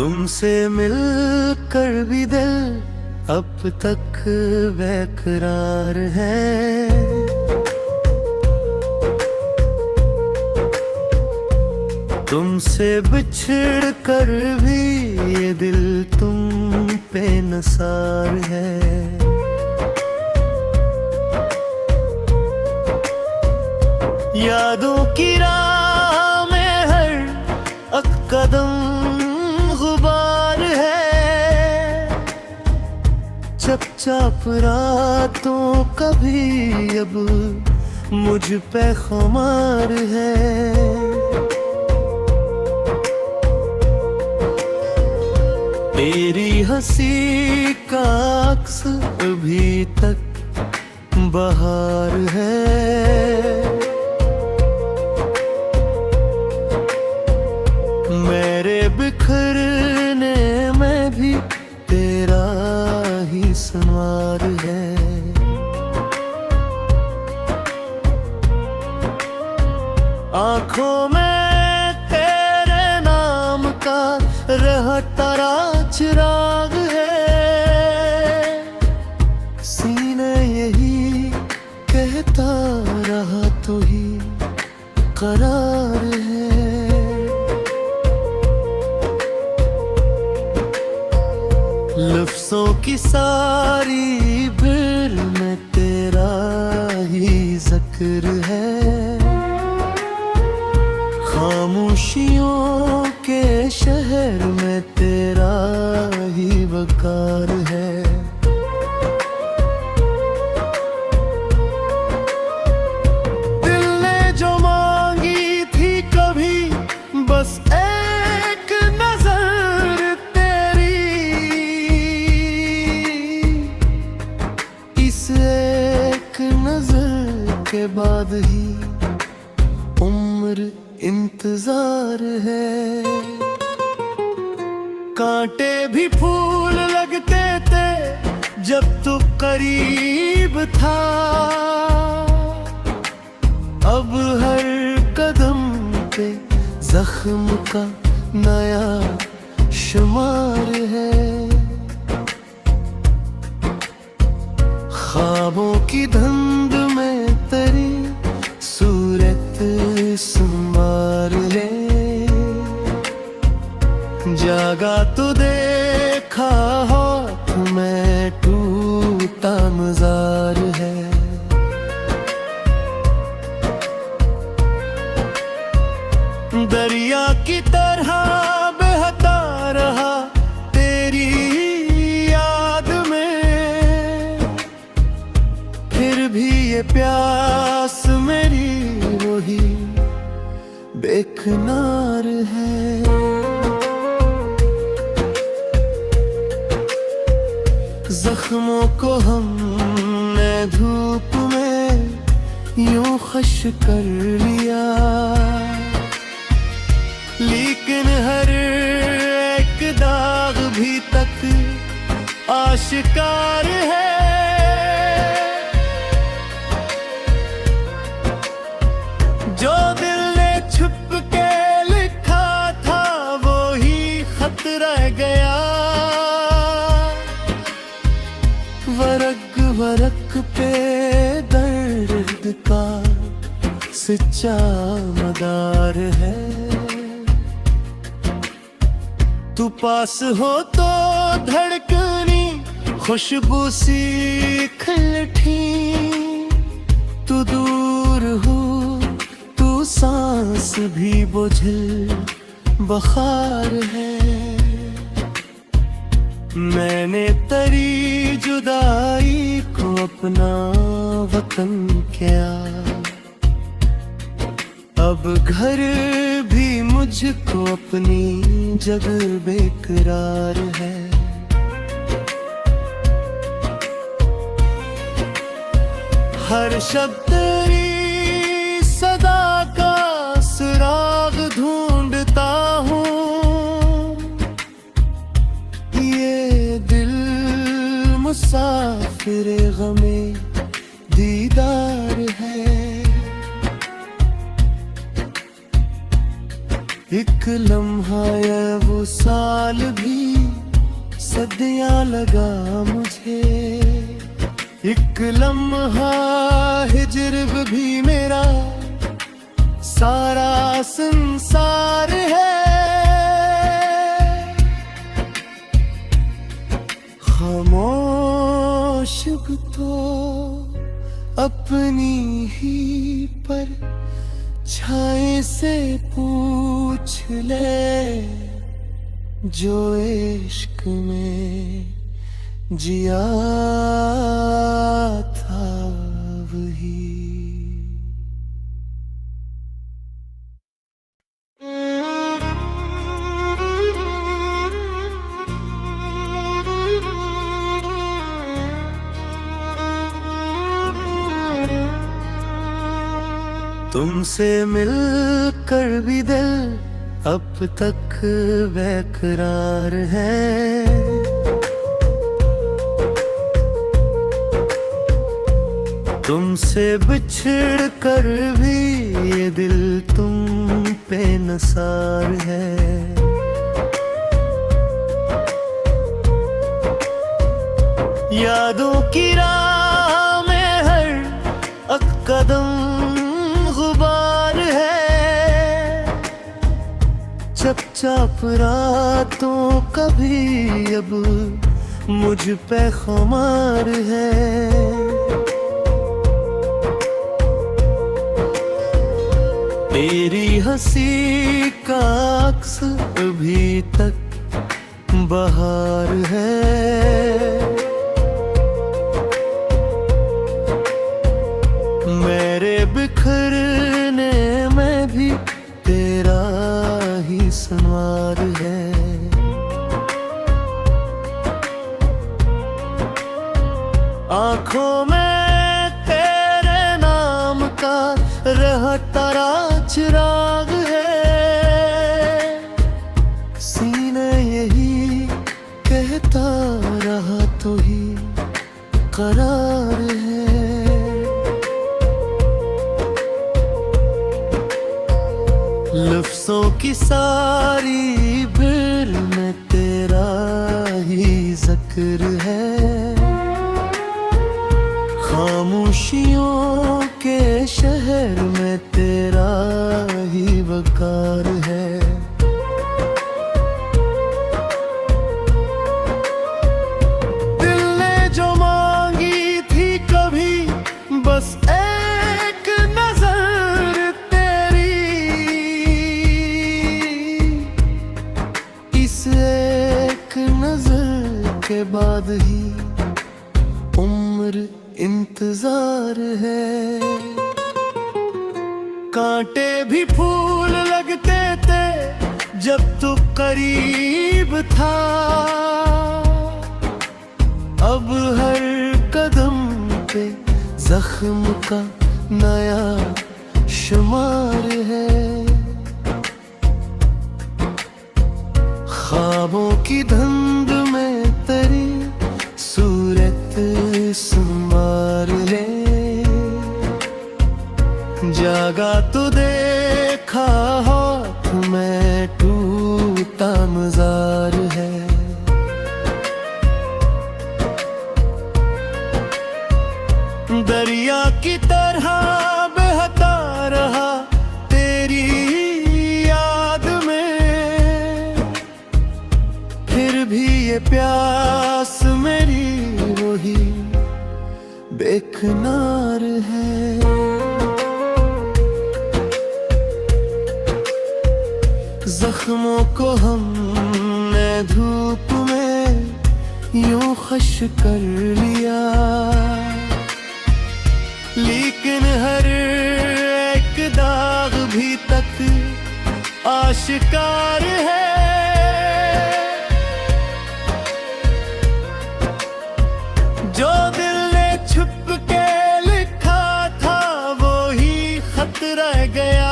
तुमसे मिलकर भी दिल अब तक बेकरार है। तुमसे बिछड़ कर भी ये दिल तुम पे नसार है। यादों की राह में हर कदम गुबार है। चुपचाप रातों का भी अब मुझ पे खुमार है। तेरी हंसी का अक्स अभी तक बहार है। मेरे बिखरने में भी तेरा ही संवार है। आँखों में तेरे नाम का रहता चिराग है। सीने यही कहता रहा तो ही करार है। लफ्ज़ों की सारी भीड़ में तेरा ही जिक्र है। खामोशियों के शहर में तेरा ही वकार है। दिल ने जो मांगी थी कभी बस एक नजर तेरी, इस एक नजर के बाद ही उम्र इंतजार है। कांटे भी फूल लगते थे जब तू करीब था। अब हर कदम पे जख्म का नया शुमार है। ख्वाबों की धुंध में तेरी सूरत संवार है। जागा तो देखा हाथ में टूटा मजार है। दरिया की तरह बहता रहा तेरी याद में। फिर भी ये प्यास मेरी वही बेकरार है। जख्मों को हमने धूप में यूं खश कर लिया, लेकिन हर एक दाग भी तक आशिकार है। जो दिल ने छुप के लिखा था वो ही खत रह गया। वरक वरक पे दर्द का सच्चा मदार है। तू पास हो तो धड़कनी खुशबू सी खिलठी। तू दूर हो तू सांस भी बुझल बखार है। मैंने तेरी जुदाई को अपना वतन किया। अब घर भी मुझको अपनी जगह बेकरार है। हर शब्द तेरी सदा का सुराग ढूंढता हूँ। ये दिल मुसाफिर गमे दीदार है। एक एक लम्हा या वो साल भी सदियां लगा मुझे। एक लम्हा हिज्र भी मेरा सारा संसार है। खामोश भी तो अपनी ही पर छाए से पूछ ले, जो इश्क में जिया था वही। तुमसे मिलकर भी दिल अब तक बेकरार है। तुमसे बिछड़ कर भी ये दिल तुम पे नसार है। यादों की राह में हर कदम गुबार है। चुपचाप रातों का भी अब मुझ पे खुमार है। तेरी हंसी का अक्स अभी तक बहार है। मेरे बिखरने में भी तेरा ही संवार है। आँखों में तेरे नाम का रहता चिराग है। सीने यही कहता रहा तो ही करार है। लफ्ज़ों की सारी भीड़ में तेरा ही जिक्र है। खामोशियों के शहर में तेरा ही वकार है। दिल ने जो मांगी थी कभी बस एक नजर तेरी, इस एक नजर के बाद ही उम्र इंतजार है। कांटे भी फूल लगते थे जब तू करीब था। अब हर कदम पे जख्म का नया शुमार है। ख्वाबों की धुंध में तेरी सूरत संवार ले। जागा तो देखा हाथ में टूटा मजार है। दरिया की तरह बहता रहा तेरी याद में। फिर भी ये प्यास मेरी वही बेकरार है। जख्मों को हमने धूप में यूं खश कर लिया, लेकिन हर एक दाग भी तक आशिकार है। जो दिल ने छुप के लिखा था वो ही खत रह गया।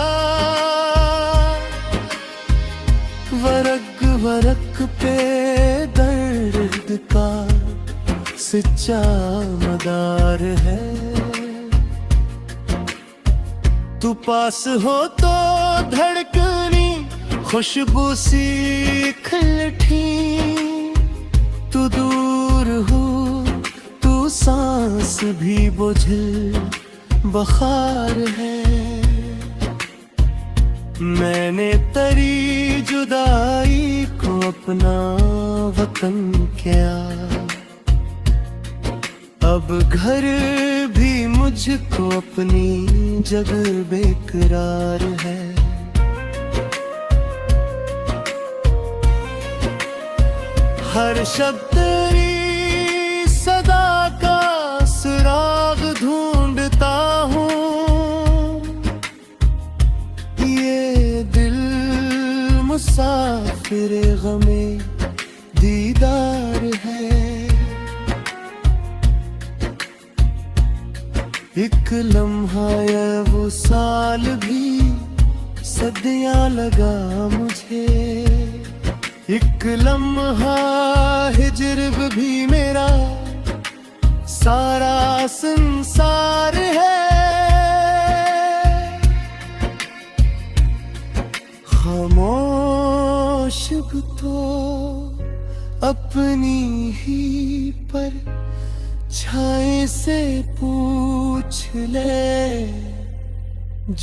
वरक वरक पे दर्द का सच्चा मदार है। तू पास हो तो धड़कनी खुशबू सी खिलठी, तू दूर हो, तू सांस भी बुझल बखार है। मैंने तेरी जुदाई को अपना वतन क्या, अब घर भी मुझको अपनी जगह बेकरार है। हर शब्द तेरी सदा का सुराग ढूंढता हूँ, ये दिल मुसाफिर गमे दीदार है। एक लम्हा या वो साल भी सदियां लगा मुझे, एक लम्हा हिजर भी मेरा सारा संसार है। खामोश तो अपनी ही पर छाए से पूछ ले,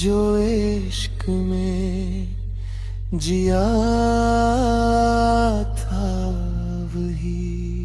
जो इश्क में जिया था वही।